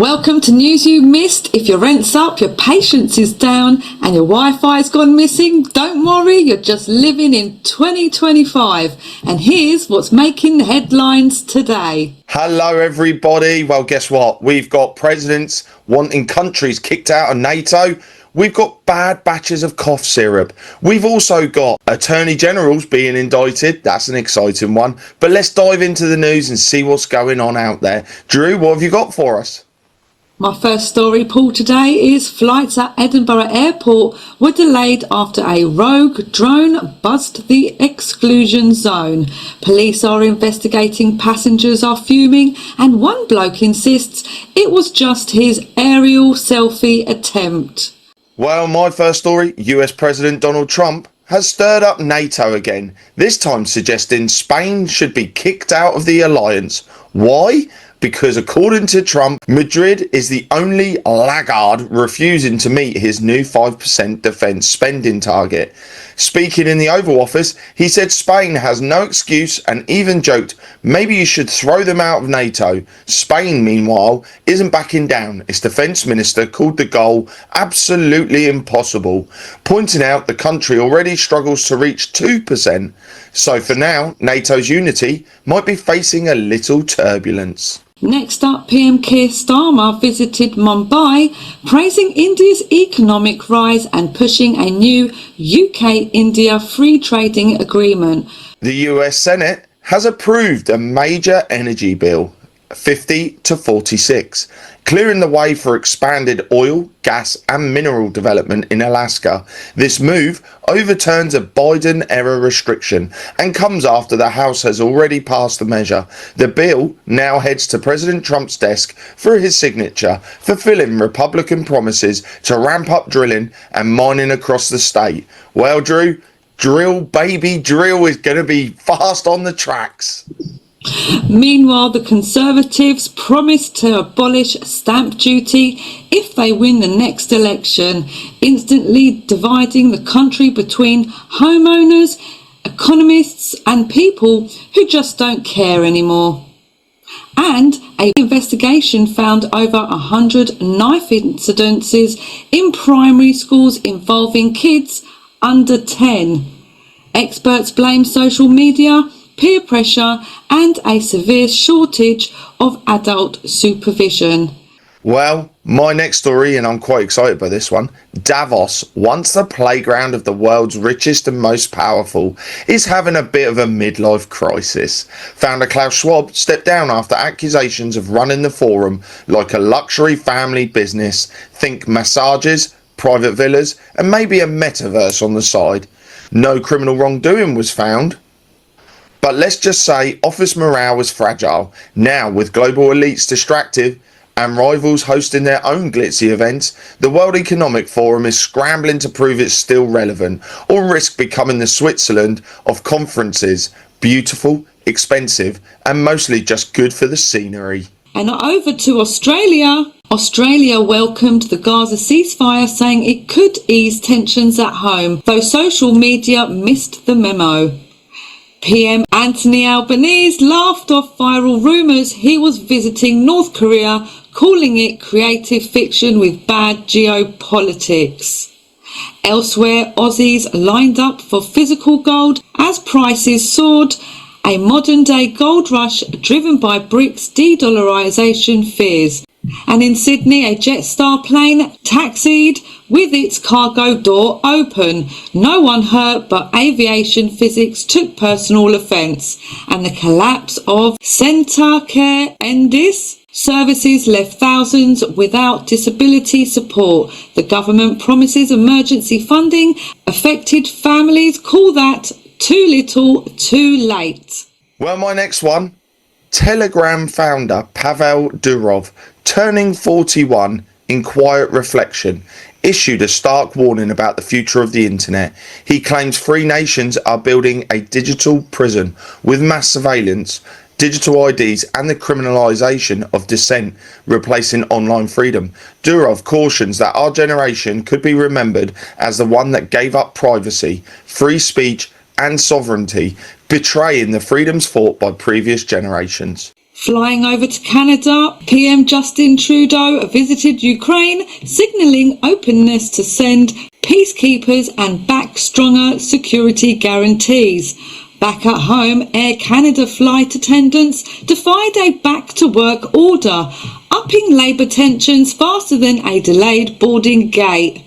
Welcome to news you missed. If your rent's up, your patience is down and your Wi-Fi's gone missing, don't worry, you're just living in 2025. And here's what's making the headlines today. Hello everybody. Well, guess what? We've got presidents wanting countries kicked out of NATO. We've got bad batches of cough syrup. We've also got attorney generals being indicted. That's an exciting one. But let's dive into the news and see what's going on out there. Drew, what have you got for us? My first story, Paul, today is flights at Edinburgh Airport were delayed after a rogue drone buzzed the exclusion zone. Police are investigating, passengers are fuming, and one bloke insists it was just his aerial selfie attempt. Well, my first story, US President Donald Trump has stirred up NATO again, this time suggesting Spain should be kicked out of the alliance. Why? Because according to Trump, Madrid is the only laggard refusing to meet his new 5% defence spending target. Speaking in the Oval Office, he said Spain has no excuse and even joked, maybe you should throw them out of NATO. Spain, meanwhile, isn't backing down. Its defence minister called the goal absolutely impossible, pointing out the country already struggles to reach 2%. So for now, NATO's unity might be facing a little turbulence. Next up, PM Keir Starmer visited Mumbai, praising India's economic rise and pushing a new UK-India free trading agreement. The US Senate has approved a major energy bill, 50 to 46, clearing the way for expanded oil, gas and mineral development in Alaska. This move overturns a Biden-era restriction and comes after the House has already passed the measure. The bill now heads to President Trump's desk for his signature, fulfilling Republican promises to ramp up drilling and mining across the state. Well, Drew, drill baby drill is going to be fast on the tracks. Meanwhile, the Conservatives promised to abolish stamp duty if they win the next election, instantly dividing the country between homeowners, economists and people who just don't care anymore. And an investigation found over 100 knife incidences in primary schools involving kids under 10. Experts blame social media, peer pressure and a severe shortage of adult supervision. Well, my next story, and I'm quite excited by this one, Davos, once the playground of the world's richest and most powerful, is having a bit of a midlife crisis. Founder Klaus Schwab stepped down after accusations of running the forum like a luxury family business. Think massages, private villas and maybe a metaverse on the side. No criminal wrongdoing was found. But let's just say office morale was fragile. Now, with global elites distracted and rivals hosting their own glitzy events, the World Economic Forum is scrambling to prove it's still relevant, or risk becoming the Switzerland of conferences. Beautiful, expensive, and mostly just good for the scenery. And over to Australia. Australia welcomed the Gaza ceasefire, saying it could ease tensions at home, though social media missed the memo. PM Anthony Albanese laughed off viral rumours he was visiting North Korea, calling it creative fiction with bad geopolitics. Elsewhere, Aussies lined up for physical gold as prices soared, a modern-day gold rush driven by BRICS de-dollarisation fears. And in Sydney, a Jetstar plane taxied with its cargo door open. No one hurt, but aviation physics took personal offence. And the collapse of Centacare Endis services left thousands without disability support. The government promises emergency funding. Affected families call that too little, too late. Well, my next one, Telegram founder Pavel Durov, turning 41 in quiet reflection, issued a stark warning about the future of the internet. He claims free nations are building a digital prison with mass surveillance, digital IDs and the criminalisation of dissent, replacing online freedom. Durov cautions that our generation could be remembered as the one that gave up privacy, free speech and sovereignty, betraying the freedoms fought by previous generations. Flying over to Canada, PM Justin Trudeau visited Ukraine, signalling openness to send peacekeepers and back stronger security guarantees. Back at home, Air Canada flight attendants defied a back-to-work order, upping labour tensions faster than a delayed boarding gate.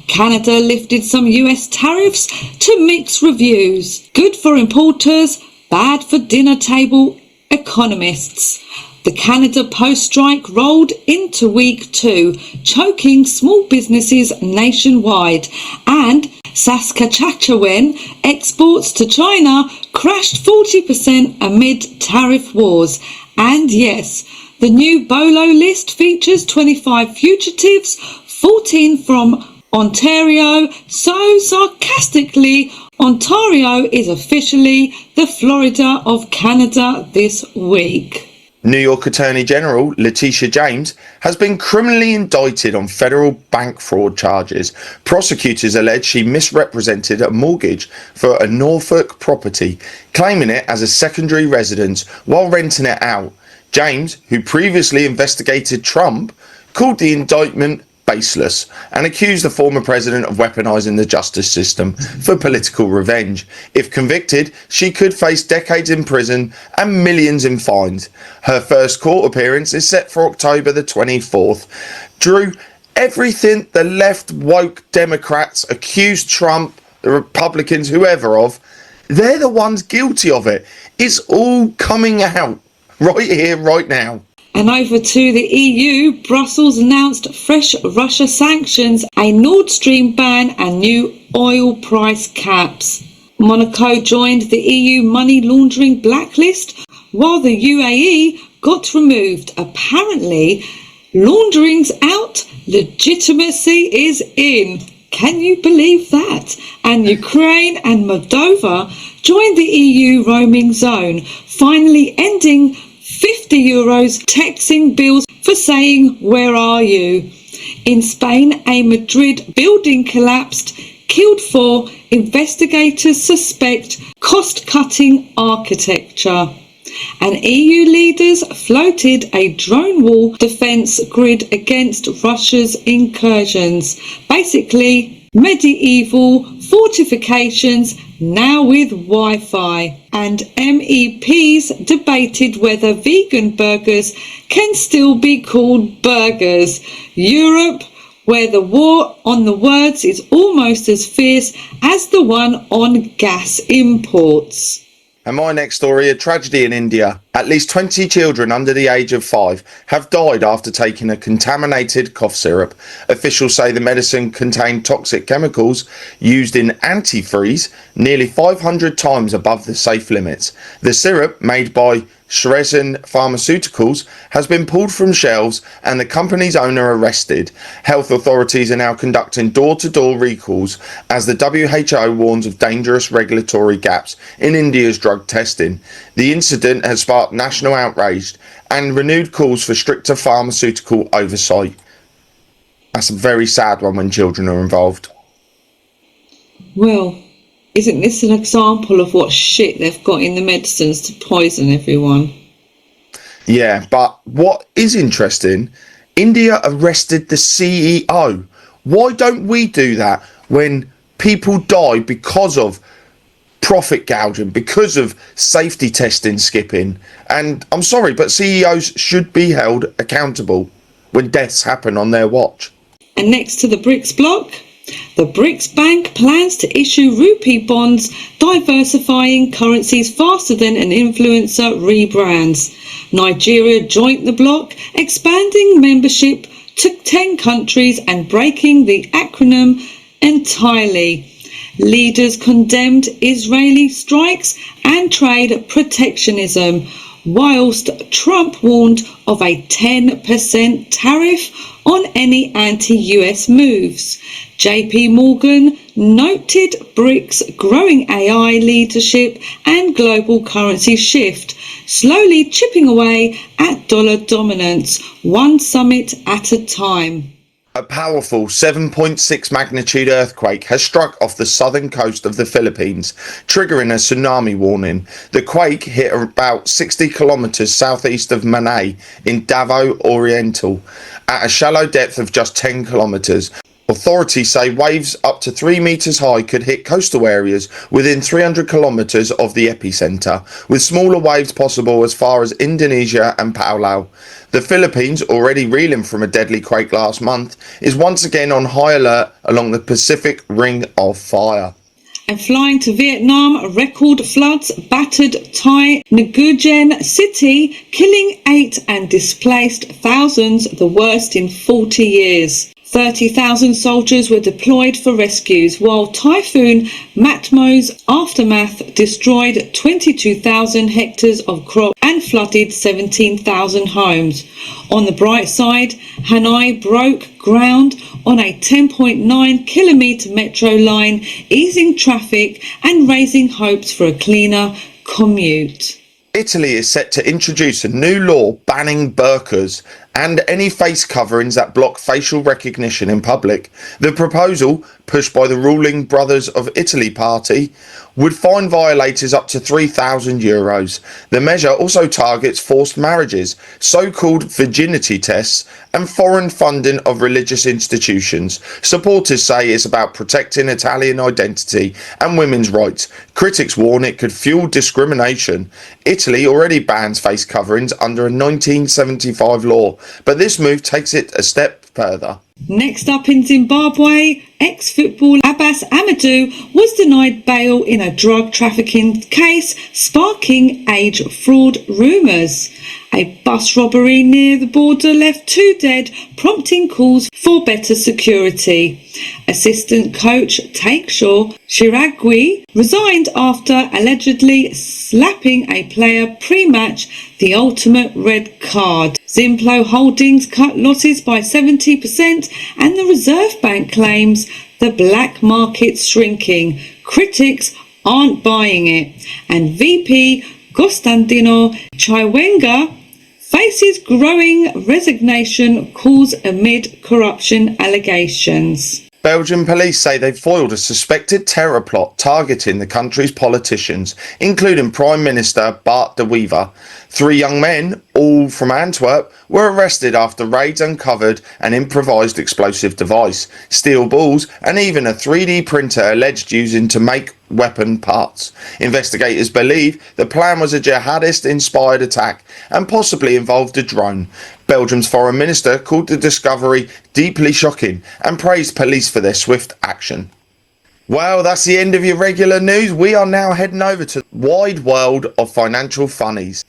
Canada lifted some US tariffs to mixed reviews. Good for importers, bad for dinner table economists. The Canada Post strike rolled into week 2, choking small businesses nationwide, and Saskatchewan exports to China crashed 40% amid tariff wars. And yes, the new BOLO list features 25 fugitives, 14 from Ontario, so sarcastically, Ontario is officially the Florida of Canada this week. New York Attorney General Letitia James has been criminally indicted on federal bank fraud charges. Prosecutors allege she misrepresented a mortgage for a Norfolk property, claiming it as a secondary residence while renting it out. James, who previously investigated Trump, called the indictment baseless and accused the former president of weaponizing the justice system for political revenge. If convicted, she could face decades in prison and millions in fines. Her first court appearance is set for October the 24th. Drew, everything the left woke Democrats accused Trump, the Republicans, whoever of, they're the ones guilty of it. It's all coming out right here, right now. And over to the EU, Brussels announced fresh Russia sanctions, a Nord Stream ban and new oil price caps. Monaco joined the EU money laundering blacklist, while the UAE got removed. Apparently, laundering's out, legitimacy is in. Can you believe that? And Ukraine and Moldova joined the EU roaming zone, finally ending €50 taxing bills for saying, "Where are you?" In Spain, a Madrid building collapsed, killed 4. Investigators suspect cost-cutting architecture. And EU leaders floated a drone wall defence grid against Russia's incursions. Basically, medieval fortifications now with Wi-Fi. And MEPs debated whether vegan burgers can still be called burgers. Europe, where the war on the words is almost as fierce as the one on gas imports. And my next story, a tragedy in India. At least 20 children under the age of 5 have died after taking a contaminated cough syrup. Officials say the medicine contained toxic chemicals used in antifreeze, nearly 500 times above the safe limits. The syrup, made by Shrezen Pharmaceuticals, has been pulled from shelves and the company's owner arrested. Health authorities are now conducting door-to-door recalls as the WHO warns of dangerous regulatory gaps in India's drug testing. The incident has sparked national outrage and renewed calls for stricter pharmaceutical oversight. That's a very sad one when children are involved. Well, isn't this an example of what shit they've got in the medicines to poison everyone? Yeah, but what is interesting, India arrested the CEO. Why don't we do that when people die because of profit gouging, because of safety testing skipping? And I'm sorry, but CEOs should be held accountable when deaths happen on their watch. And next to the BRICS bloc, the BRICS Bank plans to issue rupee bonds, diversifying currencies faster than an influencer rebrands. Nigeria joined the bloc, expanding membership to 10 countries and breaking the acronym entirely. Leaders condemned Israeli strikes and trade protectionism, whilst Trump warned of a 10% tariff on any anti-US moves. JP Morgan noted BRICS' growing AI leadership and global currency shift, slowly chipping away at dollar dominance, one summit at a time. A powerful 7.6 magnitude earthquake has struck off the southern coast of the Philippines, triggering a tsunami warning. The quake hit about 60 kilometers southeast of Manay in Davao Oriental at a shallow depth of just 10 kilometers. Authorities say waves up to 3 meters high could hit coastal areas within 300 kilometers of the epicenter, with smaller waves possible as far as Indonesia and Palau. The Philippines, already reeling from a deadly quake last month, is once again on high alert along the Pacific Ring of Fire. And flying to Vietnam, record floods battered Thai Nguyen city, killing 8 and displaced thousands, the worst in 40 years. 30,000 soldiers were deployed for rescues, while Typhoon Matmo's aftermath destroyed 22,000 hectares of crop and flooded 17,000 homes. On the bright side, Hanoi broke ground on a 10.9 kilometre metro line, easing traffic and raising hopes for a cleaner commute. Italy is set to introduce a new law banning burqas and any face coverings that block facial recognition in public. The proposal, pushed by the ruling Brothers of Italy party, would fine violators up to €3,000. The measure also targets forced marriages, so-called virginity tests, and foreign funding of religious institutions. Supporters say it's about protecting Italian identity and women's rights. Critics warn it could fuel discrimination. Italy already bans face coverings under a 1975 law, but this move takes it a step further. Next up in Zimbabwe, ex-footballer Abbas Amadou was denied bail in a drug trafficking case, sparking age fraud rumours. A bus robbery near the border left 2 dead, prompting calls for better security. Assistant coach Takeshaw Shiragwi resigned after allegedly slapping a player pre-match, the ultimate red card. Zimplo Holdings cut losses by 70%, and the Reserve Bank claims the black market's shrinking. Critics aren't buying it. And VP Costantino Chiwenga faces growing resignation calls amid corruption allegations. Belgian police say they've foiled a suspected terror plot targeting the country's politicians, including Prime Minister Bart de Wever. 3 young men, all from Antwerp, were arrested after raids uncovered an improvised explosive device, steel balls, and even a 3D printer alleged using to make weapon parts. Investigators believe the plan was a jihadist-inspired attack and possibly involved a drone. Belgium's foreign minister called the discovery deeply shocking and praised police for their swift action. Well, that's the end of your regular news. We are now heading over to the wide world of financial funnies.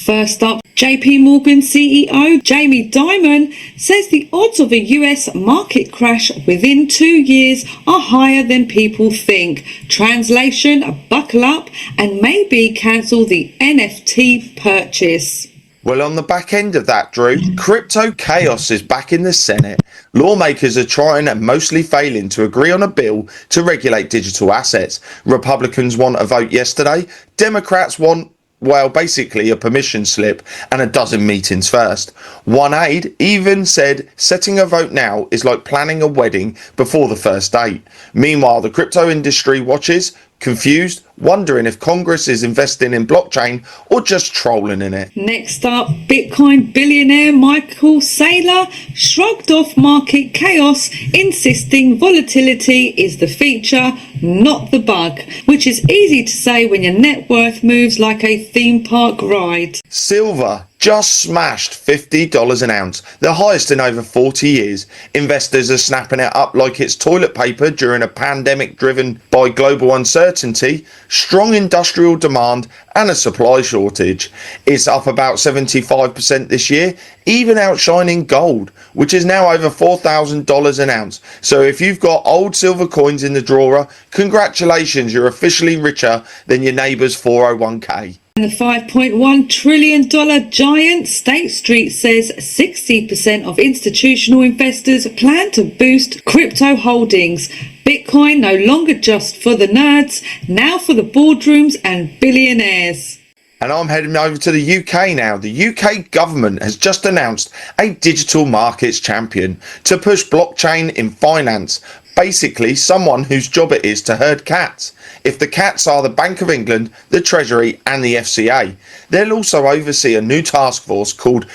First up, JP Morgan CEO Jamie Dimon says the odds of a US market crash within 2 years are higher than people think. Translation, buckle up and maybe cancel the NFT purchase. Well, on the back end of that, Drew, crypto chaos is back in the Senate. Lawmakers are trying and mostly failing to agree on a bill to regulate digital assets. Republicans want a vote yesterday. Democrats want, well, basically a permission slip and a dozen meetings first. One aide even said setting a vote now is like planning a wedding before the first date. Meanwhile, the crypto industry watches, confused, wondering if Congress is investing in blockchain or just trolling in it. Next up, Bitcoin billionaire Michael Saylor shrugged off market chaos, insisting volatility is the feature, not the bug, which is easy to say when your net worth moves like a theme park ride. Silver just smashed $50 an ounce, the highest in over 40 years. Investors are snapping it up like it's toilet paper during a pandemic driven by global uncertainty, strong industrial demand and a supply shortage. It's up about 75% this year, even outshining gold, which is now over $4,000 an ounce. So if you've got old silver coins in the drawer, congratulations, you're officially richer than your neighbour's 401k. And the $5.1 trillion giant State Street says 60% of institutional investors plan to boost crypto holdings. Bitcoin no longer just for the nerds, now for the boardrooms and billionaires. And I'm heading over to the UK now. The UK government has just announced a digital markets champion to push blockchain in finance. Basically, someone whose job it is to herd cats. If the cats are the Bank of England, the Treasury and the FCA. They'll also oversee a new task force called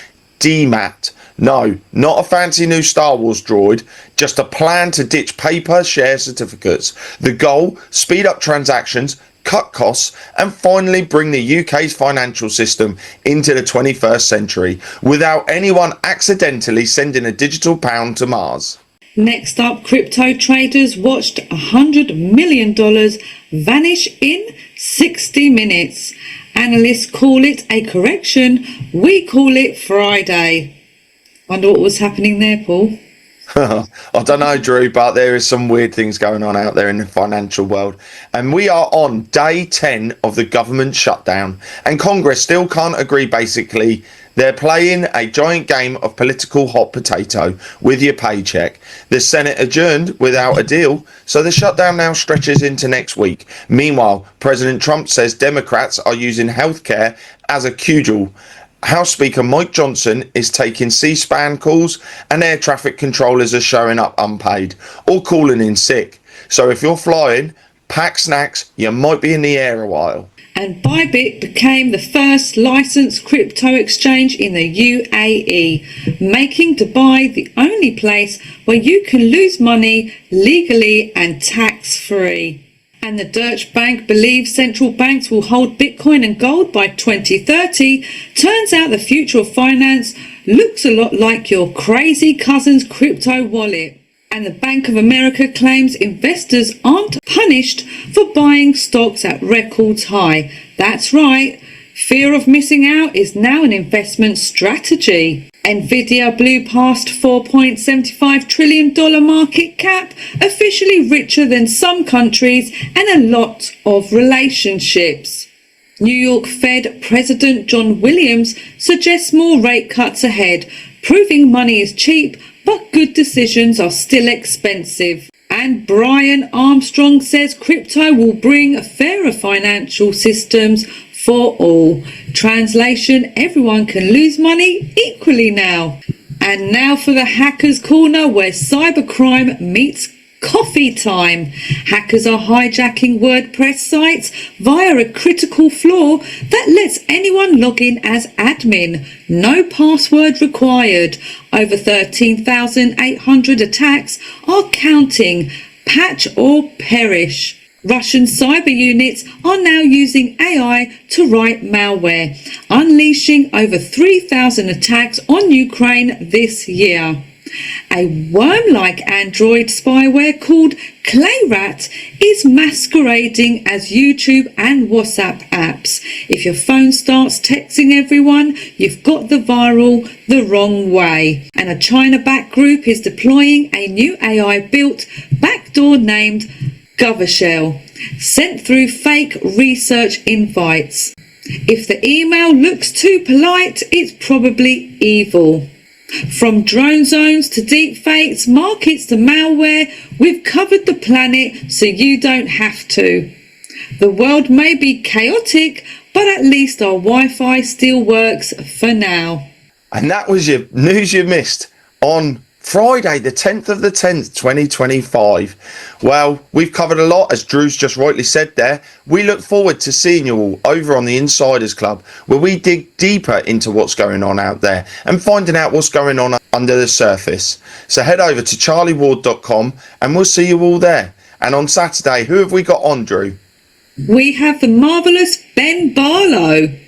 DMAT. No, not a fancy new Star Wars droid, just a plan to ditch paper share certificates. The goal, speed up transactions, cut costs and finally bring the UK's financial system into the 21st century without anyone accidentally sending a digital pound to Mars. Next up, crypto traders watched $100 million vanish in 60 minutes. Analysts call it a correction. We call it Friday. Wonder what was happening there, Paul? I don't know, Drew, but there is some weird things going on out there in the financial world. And we are on day 10 of the government shutdown. And Congress still can't agree, basically. They're playing a giant game of political hot potato with your paycheck. The Senate adjourned without a deal, so the shutdown now stretches into next week. Meanwhile, President Trump says Democrats are using healthcare as a cudgel. House Speaker Mike Johnson is taking C-SPAN calls and air traffic controllers are showing up unpaid or calling in sick. So if you're flying, pack snacks, you might be in the air a while. And Bybit became the first licensed crypto exchange in the UAE, making Dubai the only place where you can lose money legally and tax-free. And the Deutsche Bank believes central banks will hold Bitcoin and gold by 2030. Turns out the future of finance looks a lot like your crazy cousin's crypto wallet. And the Bank of America claims investors aren't punished for buying stocks at records high. That's right. Fear of missing out is now an investment strategy. Nvidia blew past $4.75 trillion market cap, officially richer than some countries and a lot of relationships. New York Fed President John Williams suggests more rate cuts ahead, proving money is cheap, but good decisions are still expensive. And Brian Armstrong says crypto will bring fairer financial systems for all. Translation, everyone can lose money equally now. And now for the Hackers Corner, where cybercrime meets coffee time. Hackers are hijacking WordPress sites via a critical flaw that lets anyone log in as admin. No password required. Over 13,800 attacks are counting. Patch or perish. Russian cyber units are now using AI to write malware, unleashing over 3,000 attacks on Ukraine this year. A worm-like Android spyware called Clayrat is masquerading as YouTube and WhatsApp apps. If your phone starts texting everyone, you've got the viral the wrong way. And a China-backed group is deploying a new AI-built backdoor named GovShell, sent through fake research invites. If the email looks too polite, it's probably evil. From drone zones to deepfakes, markets to malware, we've covered the planet so you don't have to. The world may be chaotic, but at least our Wi-Fi still works for now. And that was your news you missed on Friday, the 10th of the 10th, 2025. Well, we've covered a lot, as Drew's just rightly said there. We look forward to seeing you all over on the Insiders Club, where we dig deeper into what's going on out there and finding out what's going on under the surface. So head over to charlieward.com and we'll see you all there. And on Saturday, who have we got on, Drew? We have the marvellous Ben Barlow.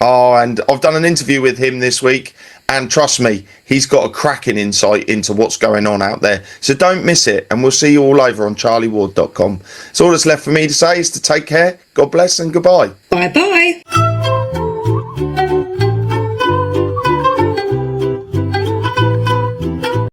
Oh, and I've done an interview with him this week. And trust me, he's got a cracking insight into what's going on out there. So don't miss it. And we'll see you all over on charlieward.com. So all that's left for me to say is to take care, God bless and goodbye. Bye-bye.